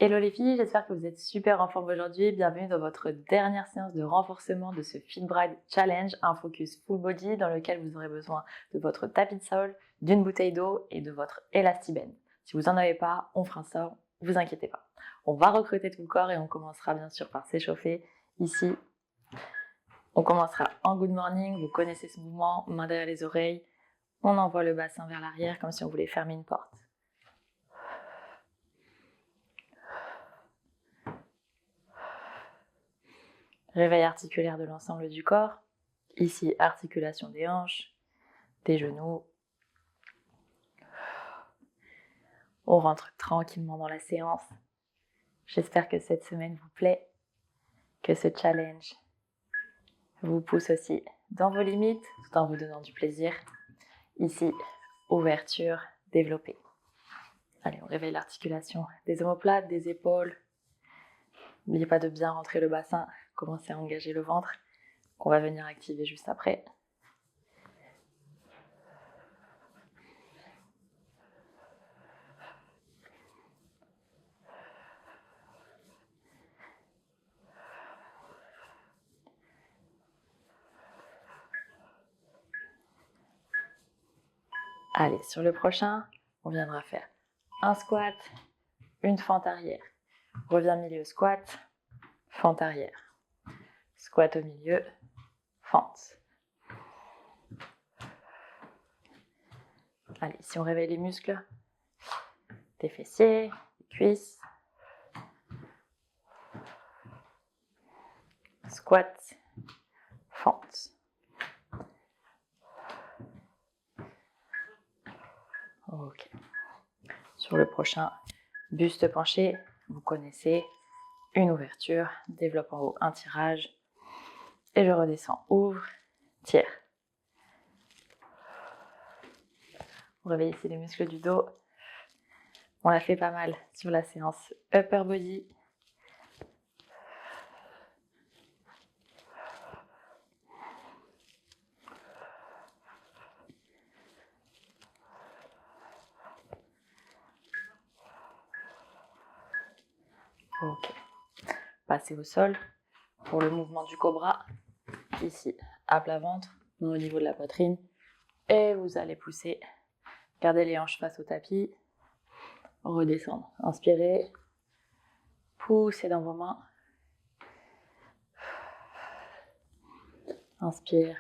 Hello les filles, j'espère que vous êtes super en forme aujourd'hui. Bienvenue dans votre dernière séance de renforcement de ce Fit Bride Challenge, un focus full body dans lequel vous aurez besoin de votre tapis de sol, d'une bouteille d'eau et de votre Elastiband. Si vous n'en avez pas, on fera ça, vous inquiétez pas. On va recruter tout le corps et on commencera bien sûr par s'échauffer. Ici, on commencera en good morning, vous connaissez ce mouvement, main derrière les oreilles. On envoie le bassin vers l'arrière comme si on voulait fermer une porte. Réveil articulaire de l'ensemble du corps. Ici, articulation des hanches, des genoux. On rentre tranquillement dans la séance. J'espère que cette semaine vous plaît, que ce challenge vous pousse aussi dans vos limites, tout en vous donnant du plaisir. Ici, ouverture, développée. Allez, on réveille l'articulation des omoplates, des épaules. N'oubliez pas de bien rentrer le bassin, commencez à engager le ventre, qu'on va venir activer juste après. Allez, sur le prochain, on viendra faire un squat, une fente arrière. Reviens milieu, squat, fente arrière. Squat au milieu, fente. Allez, si on réveille les muscles, des fessiers, des cuisses. Squat, fente. Ok. Sur le prochain, buste penché, vous connaissez, une ouverture, développe en haut, un tirage. Et je redescends, ouvre, tire. On réveille ici les muscles du dos. On l'a fait pas mal sur la séance upper body. Ok. Passez au sol pour le mouvement du cobra. Ici, à plat ventre, au niveau de la poitrine. Et vous allez pousser. Gardez les hanches face au tapis. Redescendre. Inspirez. Poussez dans vos mains. Inspire.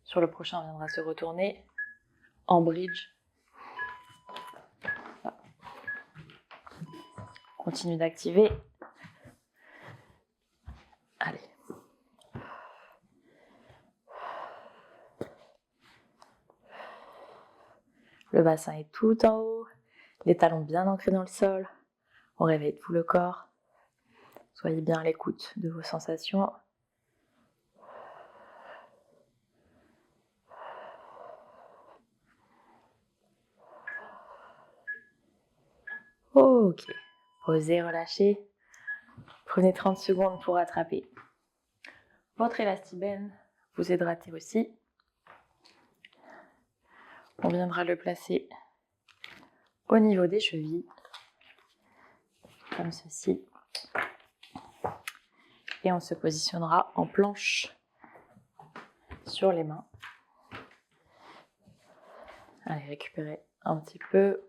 Sur le prochain, on viendra se retourner en bridge. Voilà. Continue d'activer. Allez. Le bassin est tout en haut. Les talons bien ancrés dans le sol. On réveille tout le corps. Soyez bien à l'écoute de vos sensations. Ok. Posez, relâchez. Prenez 30 secondes pour attraper votre Elastiband. Vous hydrater aussi. On viendra le placer au niveau des chevilles, comme ceci. Et on se positionnera en planche sur les mains. Allez, récupérez un petit peu.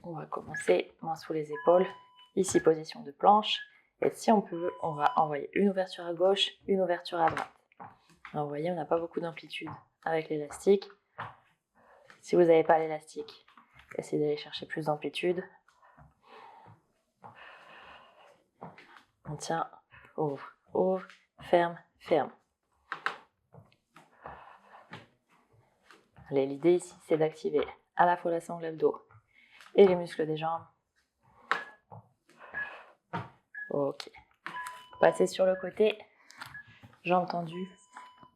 On va commencer, main sous les épaules. Ici, position de planche. Et si on peut, on va envoyer une ouverture à gauche, une ouverture à droite. Alors, vous voyez, on n'a pas beaucoup d'amplitude avec l'élastique. Si vous n'avez pas l'élastique, essayez d'aller chercher plus d'amplitude. On tient, ouvre, ouvre, ferme, ferme. Allez, l'idée ici, c'est d'activer à la fois la sangle abdos et les muscles des jambes. Ok. Passez sur le côté, jambes tendues.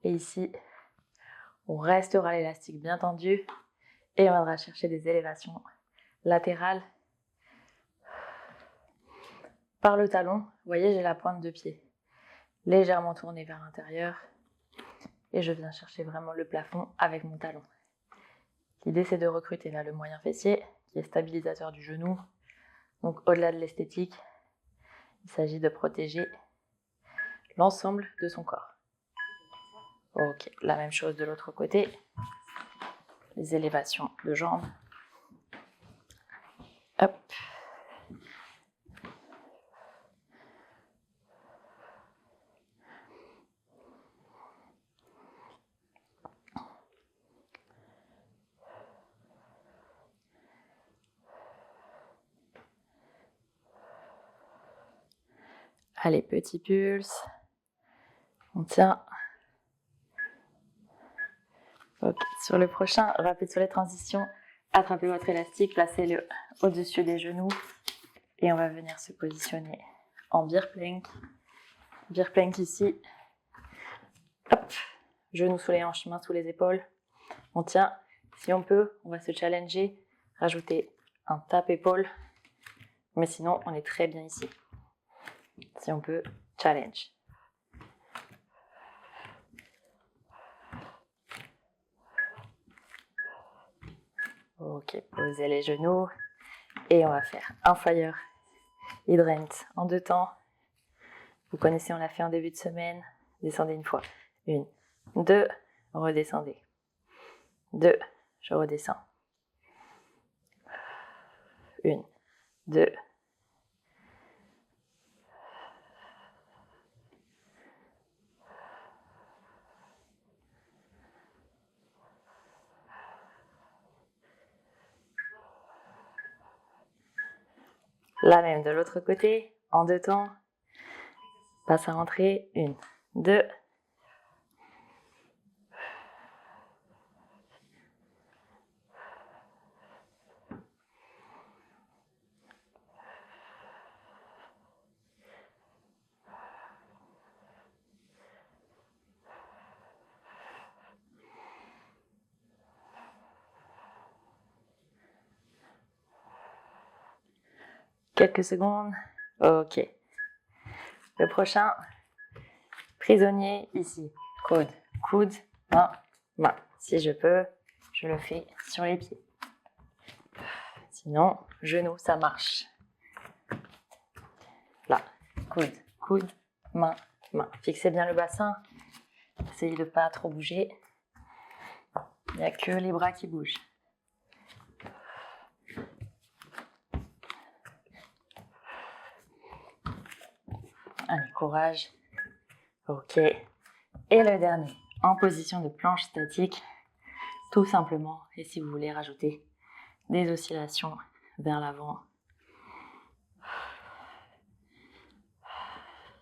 Et ici, on restera l'élastique bien tendu et on viendra chercher des élévations latérales par le talon. Vous voyez, j'ai la pointe de pied. légèrement tourné vers l'intérieur et je viens chercher vraiment le plafond avec mon talon. L'idée, c'est de recruter là le moyen fessier qui est stabilisateur du genou. Donc au-delà de l'esthétique, il s'agit de protéger l'ensemble de son corps. Ok, la même chose de l'autre côté. Les élévations de jambes. Hop. Allez, petit pulse. On tient. Ok, sur le prochain, rapide sur les transitions. Attrapez votre élastique, placez-le au-dessus des genoux. Et on va venir se positionner en beer plank. Beer plank ici. Hop. Genoux sous les hanches, mains sous les épaules. On tient. Si on peut, on va se challenger. Rajouter un tape-épaule. Mais sinon, on est très bien ici. Si on peut, challenge. Ok, posez les genoux. Et on va faire un fire hydrant en 2 temps. Vous connaissez, on l'a fait en début de semaine. Descendez une fois. 1, 2, redescendez. 2, je redescends. 1, 2. La même de l'autre côté, en 2 temps. Passe à rentrer. 1, 2. Quelques secondes. Ok. Le prochain, prisonnier ici. Coude, coude, main, main. Si je peux, je le fais sur les pieds. Sinon, genou, ça marche. Là, coude, coude, main, main. Fixez bien le bassin. Essayez de ne pas trop bouger. Il n'y a que les bras qui bougent. Allez, courage. Ok. Et le dernier, en position de planche statique, tout simplement. Et si vous voulez rajouter des oscillations vers l'avant.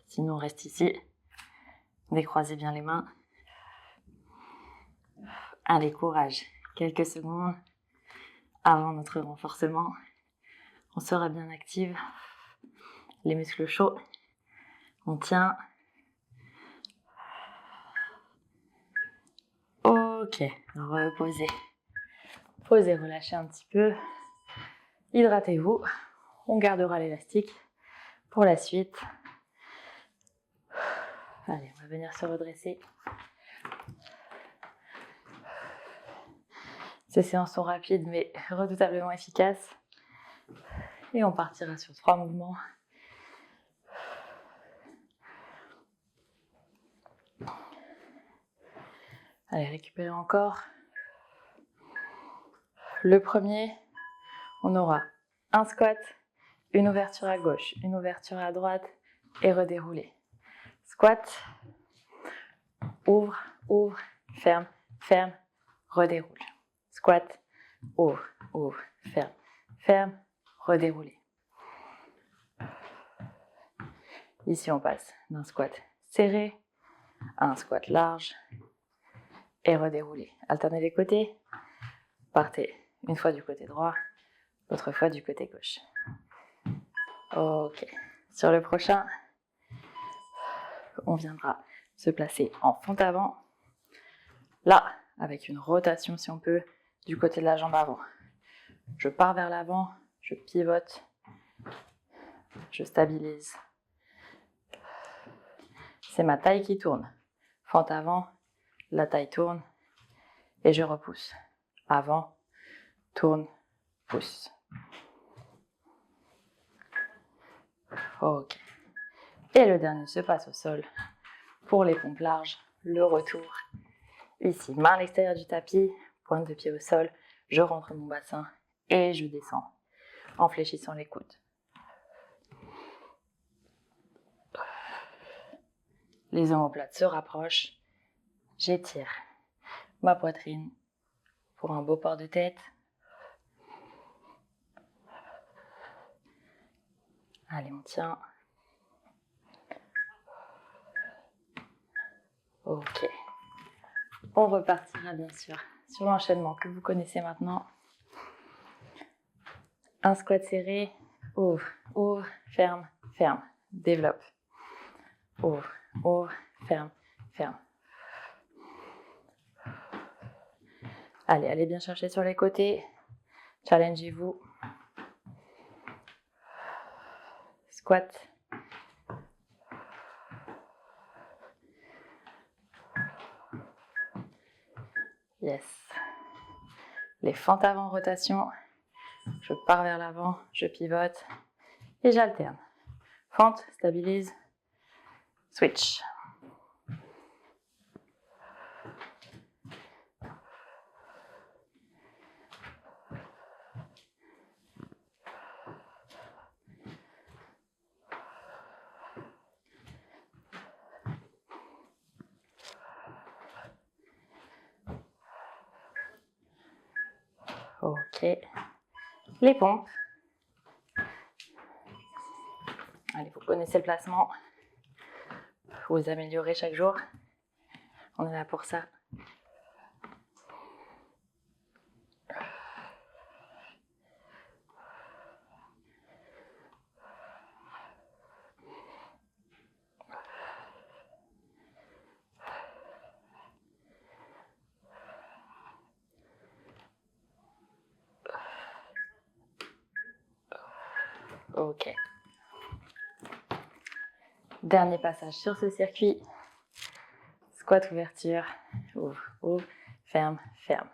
Sinon, on reste ici. Décroisez bien les mains. Allez, courage. Quelques secondes avant notre renforcement. On sera bien active. Les muscles chauds. On tient. Ok, reposez. Posez, relâchez un petit peu. Hydratez-vous. On gardera l'élastique pour la suite. Allez, on va venir se redresser. Ces séances sont rapides mais redoutablement efficaces. Et on partira sur 3 mouvements. Allez, récupérez encore. Le premier, on aura un squat, une ouverture à gauche, une ouverture à droite et redérouler. Squat, ouvre, ouvre, ferme, ferme, redéroule. Squat, ouvre, ouvre, ferme, ferme, redérouler. Ici, on passe d'un squat serré à un squat large et redérouler. Alternez les côtés. Partez une fois du côté droit, l'autre fois du côté gauche. Ok. Sur le prochain, on viendra se placer en fond avant. Là, avec une rotation si on peut, du côté de la jambe avant. Je pars vers l'avant, je pivote, je stabilise. C'est ma taille qui tourne. Fente avant, la taille tourne et je repousse. Avant, tourne, pousse. Ok. Et le dernier se passe au sol pour les pompes larges. Le retour. Ici, main à l'extérieur du tapis, pointe de pied au sol. Je rentre mon bassin et je descends en fléchissant les coudes. Les omoplates se rapprochent. J'étire ma poitrine pour un beau port de tête. Allez, on tient. Ok. On repartira bien sûr sur l'enchaînement que vous connaissez maintenant. Un squat serré. Ouvre, ouvre, ferme, ferme. Développe. Ouvre, ouvre, ferme, ferme. Allez, allez bien chercher sur les côtés. Challengez-vous. Squat. Yes. Les fentes avant rotation. Je pars vers l'avant, je pivote et j'alterne. Fente, stabilise, switch. Ok. Les pompes. Allez, vous connaissez le placement. Vous améliorez chaque jour. On est là pour ça. Ok. Dernier passage sur ce circuit. Squat ouverture. Ouvre, ouvre, ferme, ferme.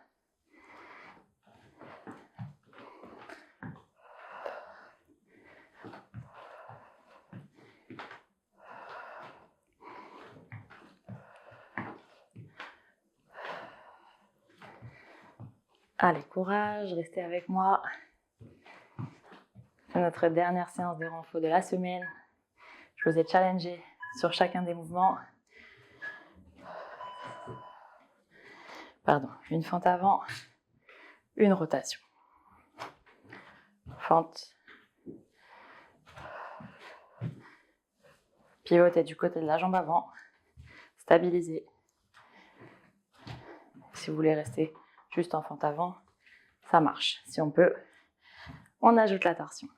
Allez, courage, restez avec moi. C'est notre dernière séance de renfort de la semaine. Je vous ai challengé sur chacun des mouvements. Pardon, une fente avant, une rotation. Fente. Pivotez du côté de la jambe avant. Stabilisez. Si vous voulez rester juste en fente avant, ça marche. Si on peut, on ajoute la torsion.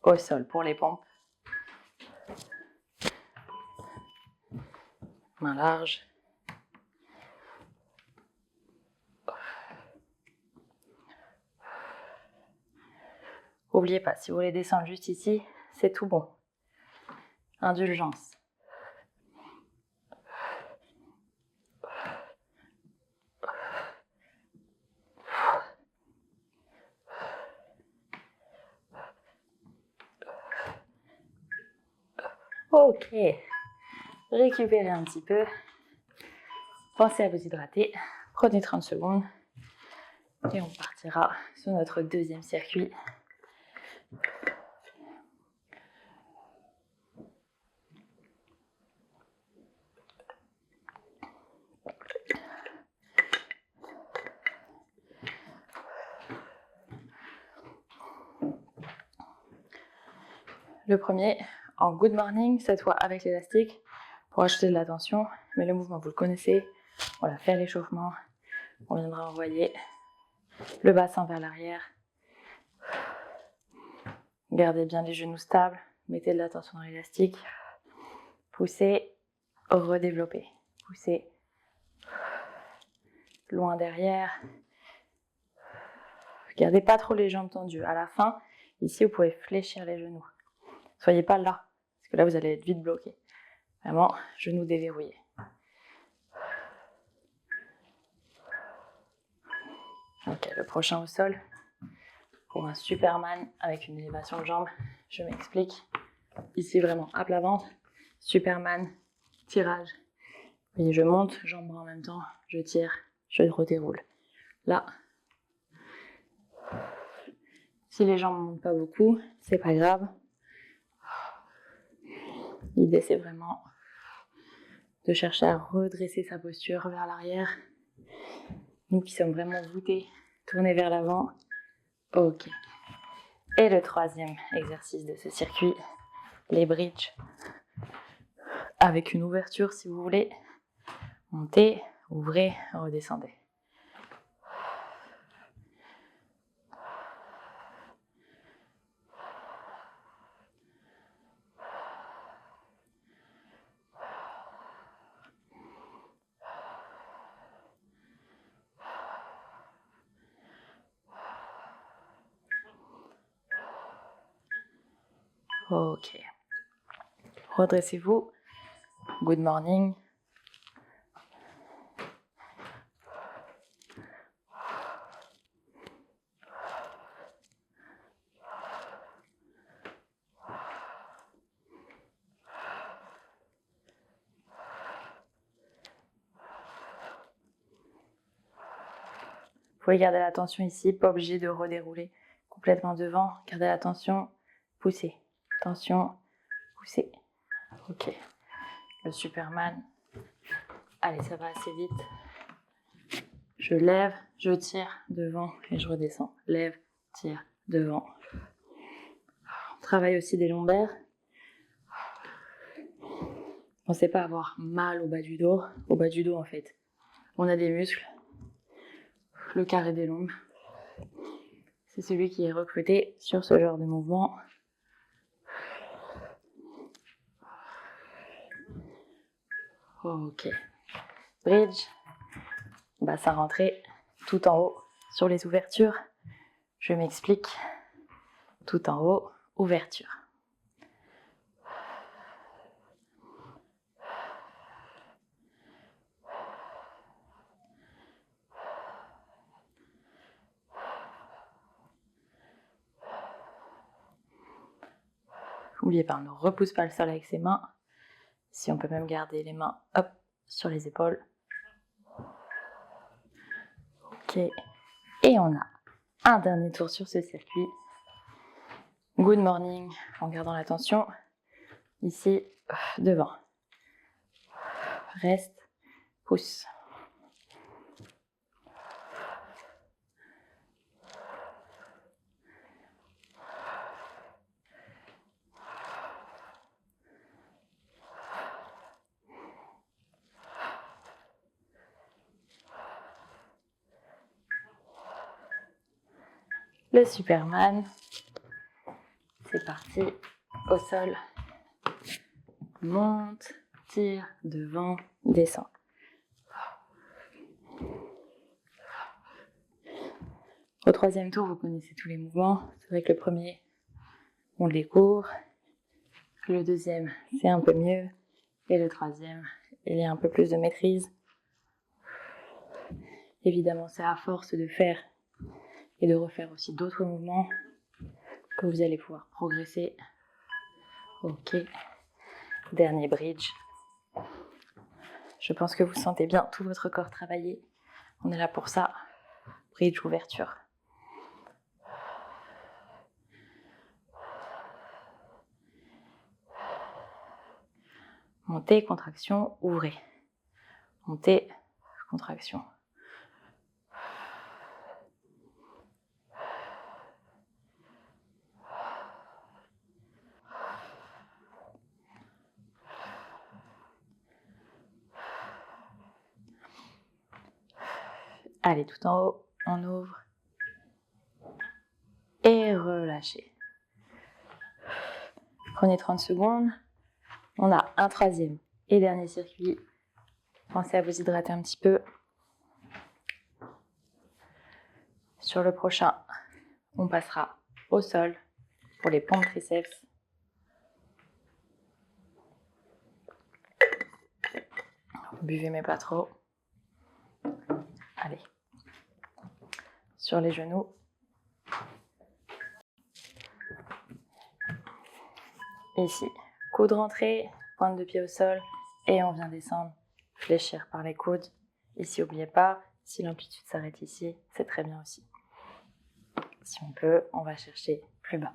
Au sol pour les pompes. Main large. N'oubliez pas, si vous voulez descendre juste ici, c'est tout bon. Indulgence. Ok. Récupérez un petit peu. Pensez à vous hydrater. Prenez 30 secondes. Et on partira sur notre deuxième circuit. Le premier, en good morning, cette fois avec l'élastique, pour ajouter de la tension. Mais le mouvement, vous le connaissez. Voilà, faire l'échauffement. On viendra envoyer le bassin vers l'arrière. Gardez bien les genoux stables. Mettez de la tension dans l'élastique. Poussez, redéveloppez. Poussez. Loin derrière. Gardez pas trop les jambes tendues. À la fin, Ici, vous pouvez fléchir les genoux. Soyez pas là, parce que là, vous allez être vite bloqué. Vraiment, genoux déverrouillés. Ok, le prochain au sol. Pour un Superman avec une élévation de jambes, je m'explique. Ici, vraiment à plat ventre. Superman, tirage. Vous voyez, je monte, jambes bras en même temps, je tire, je redéroule. Là, si les jambes ne montent pas beaucoup, c'est pas grave. L'idée, c'est vraiment de chercher à redresser sa posture vers l'arrière. Nous qui sommes vraiment voûtés, tourner vers l'avant. Ok. Et le troisième exercice de ce circuit, les bridges. Avec une ouverture si vous voulez. Montez, ouvrez, redescendez. Ok. Redressez-vous. Good morning. Vous pouvez garder la tension ici, pas obligé de redérouler complètement devant. Gardez la tension, poussez. Tension, poussez. Ok. Le Superman. Allez, ça va assez vite. Je lève, je tire devant et je redescends. Lève, tire, devant. On travaille aussi des lombaires. Pensez pas avoir mal au bas du dos. Au bas du dos, en fait, on a des muscles. Le carré des lombes. C'est celui qui est recruté sur ce genre de mouvement. Ok. Bridge. Bassin rentré tout en haut sur les ouvertures. Je m'explique. Tout en haut, ouverture. N'oubliez pas, on ne repousse pas le sol avec ses mains. Si on peut même garder les mains, hop, sur les épaules. Ok. Et on a un dernier tour sur ce circuit. Good morning, en gardant la tension. Ici, devant. Reste, pousse. Le Superman. C'est parti. Au sol. Monte, tire, devant, descend. Au troisième tour, vous connaissez tous les mouvements. C'est vrai que le premier, on les court. Le deuxième, c'est un peu mieux. Et le troisième, il y a un peu plus de maîtrise. Évidemment, c'est à force de faire et de refaire aussi d'autres mouvements que vous allez pouvoir progresser. Ok. Dernier bridge. Je pense que vous sentez bien tout votre corps travailler. On est là pour ça. Bridge, ouverture. Montez, contraction, ouvrez. Montez, contraction. Allez, tout en haut, on ouvre. Et relâchez. Prenez 30 secondes. On a un troisième et dernier circuit. Pensez à vous hydrater un petit peu. Sur le prochain, on passera au sol. pour les pompes triceps. Buvez mais pas trop. Allez. Sur les genoux. Ici, coude rentré, pointe de pied au sol et on vient descendre, fléchir par les coudes. Ici, n'oubliez pas, si l'amplitude s'arrête ici, c'est très bien aussi. Si on peut, on va chercher plus bas.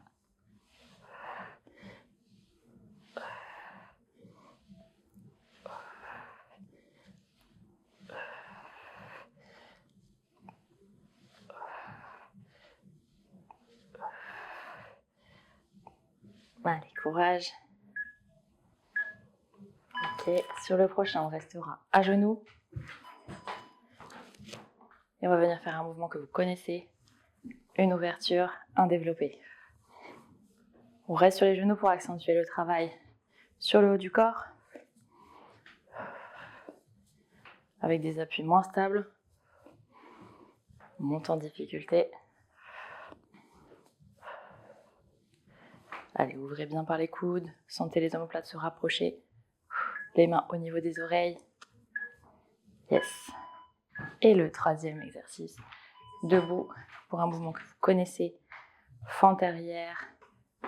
Allez, courage. Ok, sur le prochain, on restera à genoux. Et on va venir faire un mouvement que vous connaissez. Une ouverture, un développé. On reste sur les genoux pour accentuer le travail sur le haut du corps. Avec des appuis moins stables. On monte en difficulté. Allez, ouvrez bien par les coudes. Sentez les omoplates se rapprocher. Les mains au niveau des oreilles. Yes. Et le troisième exercice, debout, pour un mouvement que vous connaissez. Fente arrière,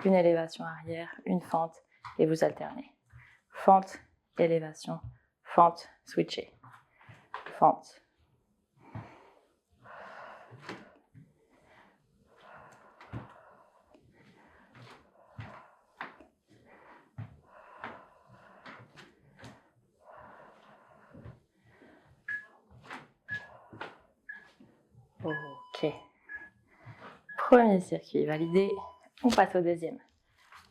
une élévation arrière, une fente, et vous alternez. Fente, élévation, fente, switcher. Fente. Ok. Premier circuit validé. On passe au deuxième.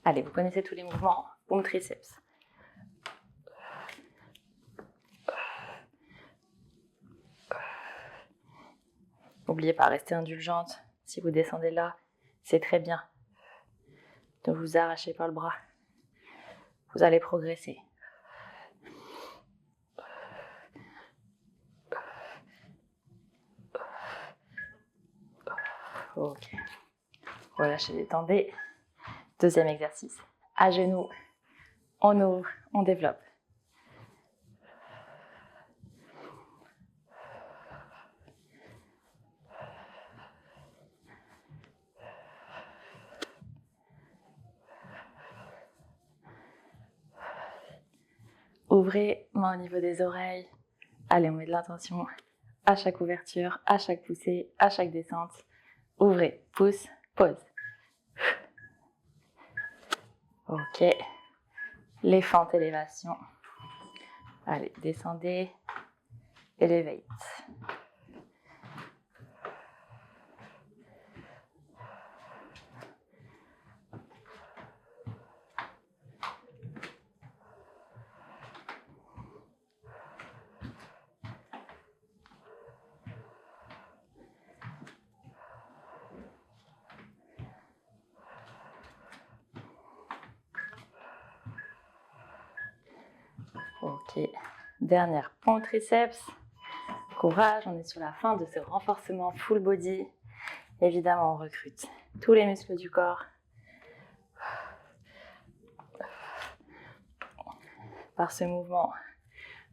Allez, vous connaissez tous les mouvements. Pompe triceps. N'oubliez pas, restez indulgente. Si vous descendez là, c'est très bien. Ne vous arrachez pas le bras. Vous allez progresser. Ok. Relâchez, détendez. Deuxième exercice. À genoux, on ouvre, on développe. Ouvrez, main au niveau des oreilles. Allez, on met de l'intention à chaque ouverture, à chaque poussée, à chaque descente. Ouvrez, pousse, pause. Ok. Les fentes, élévation. Allez, descendez. Elevate. Ok. Dernière pompe triceps. Courage, on est sur la fin de ce renforcement full body. Évidemment, on recrute tous les muscles du corps. Par ce mouvement,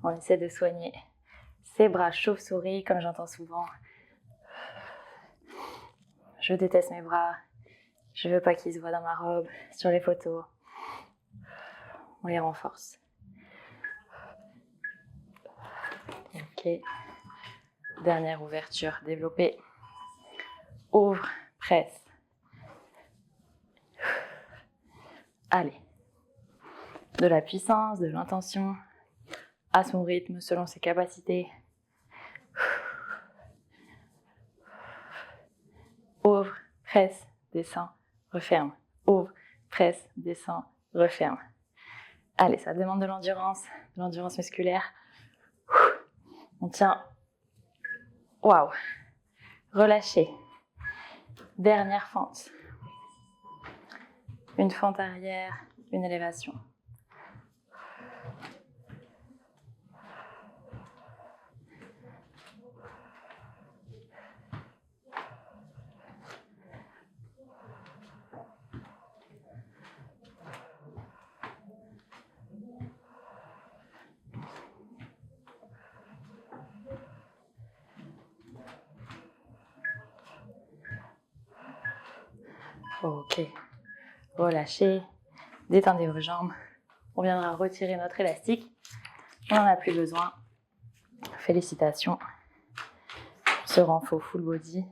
on essaie de soigner ses bras chauve-souris, comme j'entends souvent. Je déteste mes bras. Je veux pas qu'ils se voient dans ma robe, sur les photos. On les renforce. Ok. Dernière ouverture, développée. Ouvre, presse. Allez. De la puissance, de l'intention, à son rythme, selon ses capacités. Ouvre, presse, descend, referme. Ouvre, presse, descend, referme. Allez, ça demande de l'endurance musculaire. On tient. Waouh. Relâchez. Dernière fente. Une fente arrière, une élévation. Ok. Relâchez. Détendez vos jambes. On viendra retirer notre élastique. On n'en a plus besoin. Félicitations. Ce renfort full body.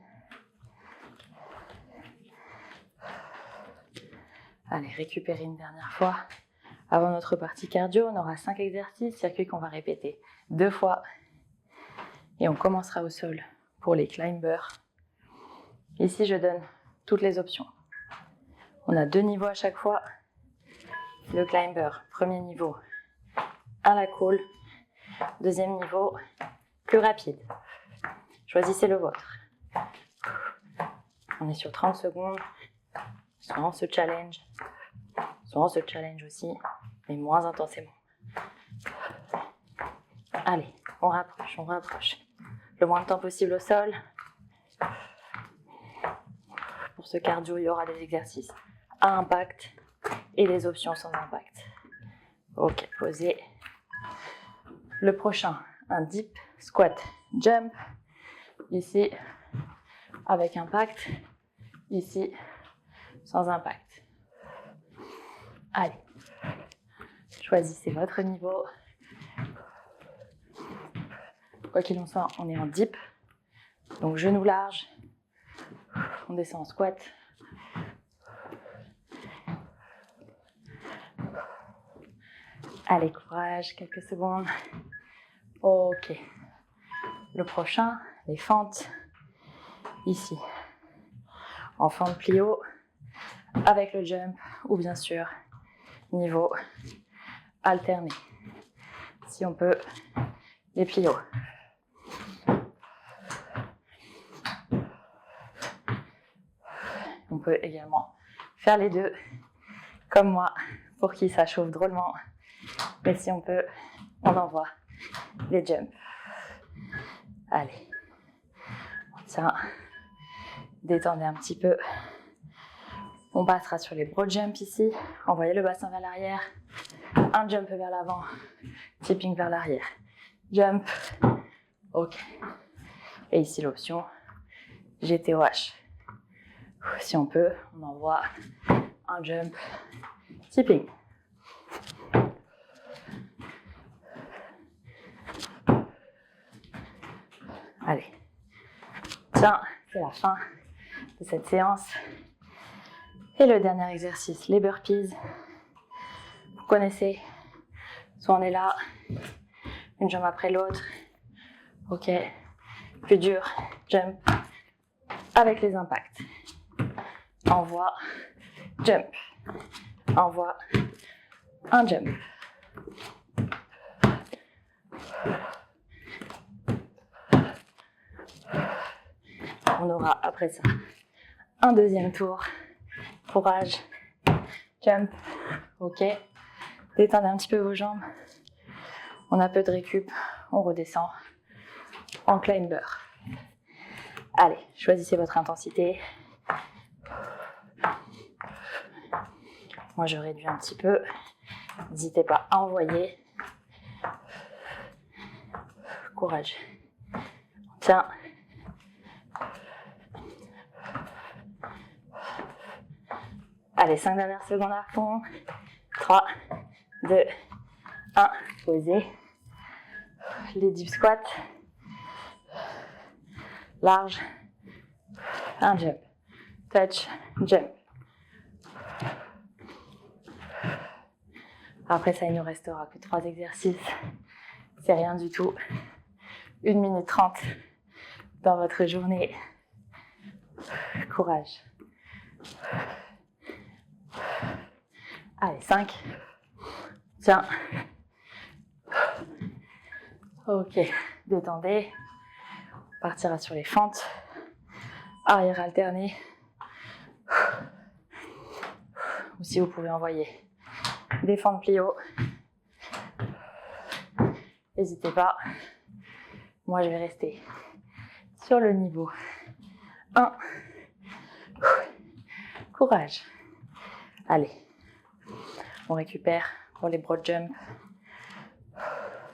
Allez, récupérez une dernière fois. Avant notre partie cardio, on aura 5 exercices, circuits qu'on va répéter 2 fois. Et on commencera au sol pour les climbers. Ici, je donne toutes les options. On a 2 niveaux à chaque fois. Le climber, premier niveau, à la call. Deuxième niveau, plus rapide. Choisissez le vôtre. On est sur 30 secondes. Soit on se challenge, soit on se challenge aussi, mais moins intensément. Allez, on rapproche, on rapproche. Le moins de temps possible au sol. Pour ce cardio, il y aura des exercices à impact et des options sans impact. Ok, posez. Le prochain, un dip, squat, jump. Ici, avec impact. Ici, sans impact. Allez, choisissez votre niveau. Quoi qu'il en soit, on est en dip. Donc genoux larges. On descend en squat. Allez, courage, quelques secondes. Ok. Le prochain, les fentes. Ici. En fente plio. Avec le jump. Ou bien sûr, niveau alterné. Si on peut, les plios. On peut également faire les deux, comme moi, pour qui ça chauffe drôlement. Mais si on peut, on envoie les jumps. Allez, on tient, détendez un petit peu. On passera sur les broad jumps ici. Envoyez le bassin vers l'arrière. Un jump vers l'avant, tipping vers l'arrière. Jump. Ok. Et ici l'option GTOH. Si on peut, on envoie un jump, tipping. Allez. Tiens, c'est la fin de cette séance. Et le dernier exercice, les burpees. Vous connaissez, soit on est là, une jambe après l'autre. Ok. Plus dur, jump avec les impacts. Envoie, jump. Envoie, un jump. On aura après ça un deuxième tour. Courage, jump. Ok. Détendez un petit peu vos jambes. On a peu de récup. On redescend en climber. Allez, choisissez votre intensité. Moi, je réduis un petit peu. N'hésitez pas à envoyer. Courage. Tiens. Allez, 5 dernières secondes à fond. 3, 2, 1. Posez. Les deep squats. Large. Un jump. Touch, jump. Après ça, il ne nous restera que 3 exercices. C'est rien du tout. 1 minute 30 dans votre journée. Courage. Allez, 5. Tiens. Ok, détendez. On partira sur les fentes. Arrière alterné. Ou si vous pouvez envoyer des fentes plio. N'hésitez pas. Moi, je vais rester sur le niveau 1. Courage. Allez. On récupère pour les broad jumps.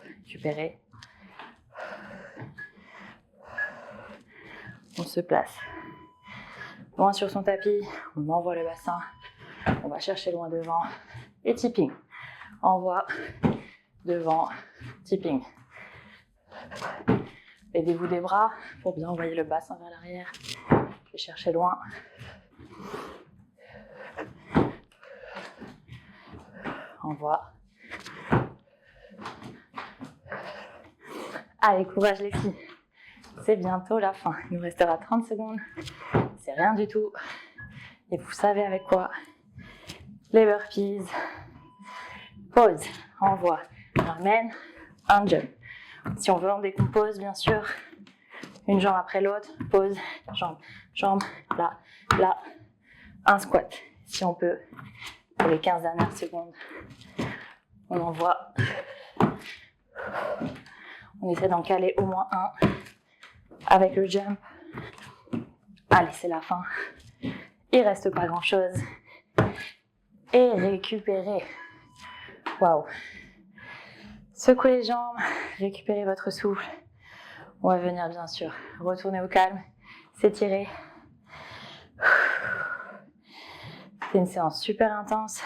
Récupérer. On se place Loin sur son tapis, on envoie le bassin. On va chercher loin devant et tipping. Envoie, devant, tipping. Aidez-vous des bras pour bien envoyer le bassin vers l'arrière et chercher loin. Envoie. Allez, courage les filles. C'est bientôt la fin. Il nous restera 30 secondes. C'est rien du tout. Et vous savez avec quoi. Les burpees. Pause. Envoie. Ramène. Un jump. Si on veut, on décompose, bien sûr. Une jambe après l'autre. Pause. Jambe. Jambe. Là. Là. Un squat. Si on peut. Pour les 15 dernières secondes. On envoie. On essaie d'en caler au moins un. Avec le jump. Allez, c'est la fin. Il reste pas grand chose. Et récupérez. Waouh. Secouez les jambes, récupérez votre souffle. On va venir bien sûr retourner au calme, s'étirer. C'est une séance super intense.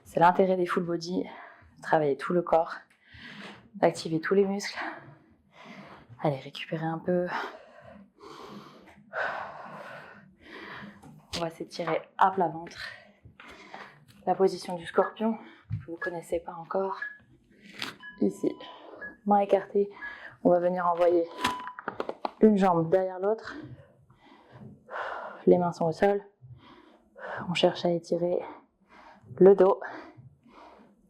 C'est l'intérêt des full body, de travailler tout le corps, d'activer tous les muscles. Allez, récupérez un peu. On va s'étirer à plat ventre. La position du scorpion, que vous ne connaissez pas encore. Ici, main écartée. On va venir envoyer une jambe derrière l'autre. Les mains sont au sol. On cherche à étirer le dos,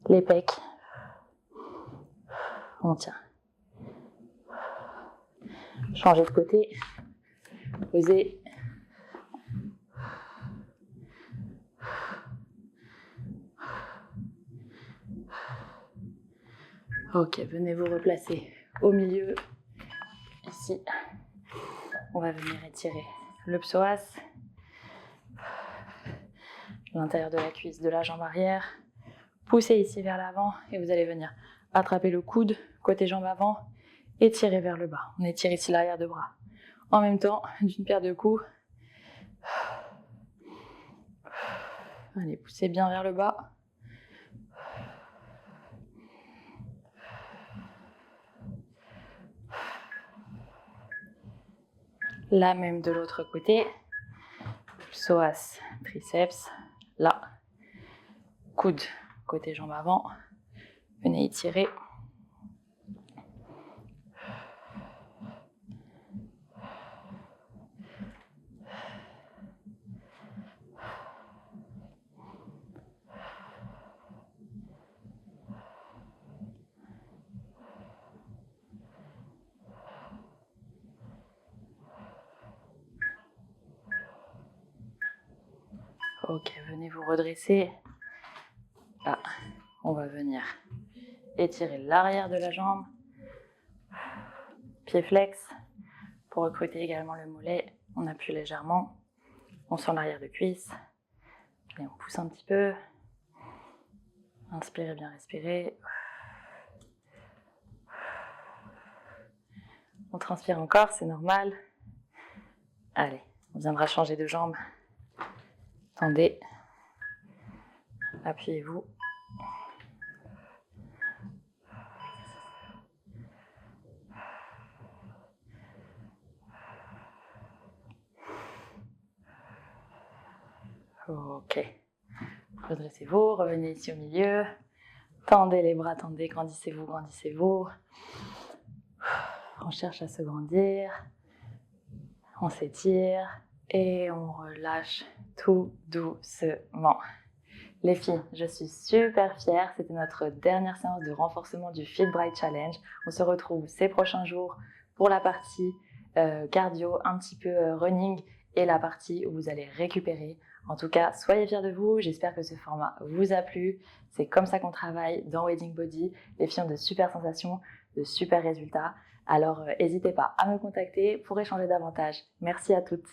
les pecs. On tient. Changer de côté. Posez. Ok, venez vous replacer au milieu, ici. On va venir étirer le psoas, l'intérieur de la cuisse, de la jambe arrière. Poussez ici vers l'avant et vous allez venir attraper le coude, côté jambe avant, et tirer vers le bas. On étire ici l'arrière de bras. En même temps, d'une paire de coups. Allez, poussez bien vers le bas. La même de l'autre côté. Psoas, triceps, là. Coude, côté jambe avant. Venez étirer. Ok, venez vous redresser. Là, on va venir étirer l'arrière de la jambe. Pied flex. Pour recruter également le mollet, on appuie légèrement. On sent l'arrière de cuisse. Et on pousse un petit peu. Inspirez, bien respirer. On transpire encore, c'est normal. Allez, on viendra changer de jambe. Tendez. Appuyez-vous. Ok. Redressez-vous, revenez ici au milieu. Tendez les bras, tendez, grandissez-vous, grandissez-vous. On cherche à se grandir. On s'étire et on relâche tout doucement. Les filles, je suis super fière. C'était notre dernière séance de renforcement du Fit Bright Challenge. On se retrouve ces prochains jours pour la partie cardio, un petit peu running et la partie où vous allez récupérer. En tout cas, soyez fiers de vous. J'espère que ce format vous a plu. C'est comme ça qu'on travaille dans Wedding Body. Les filles ont de super sensations, de super résultats. Alors, n'hésitez pas à me contacter pour échanger davantage. Merci à toutes.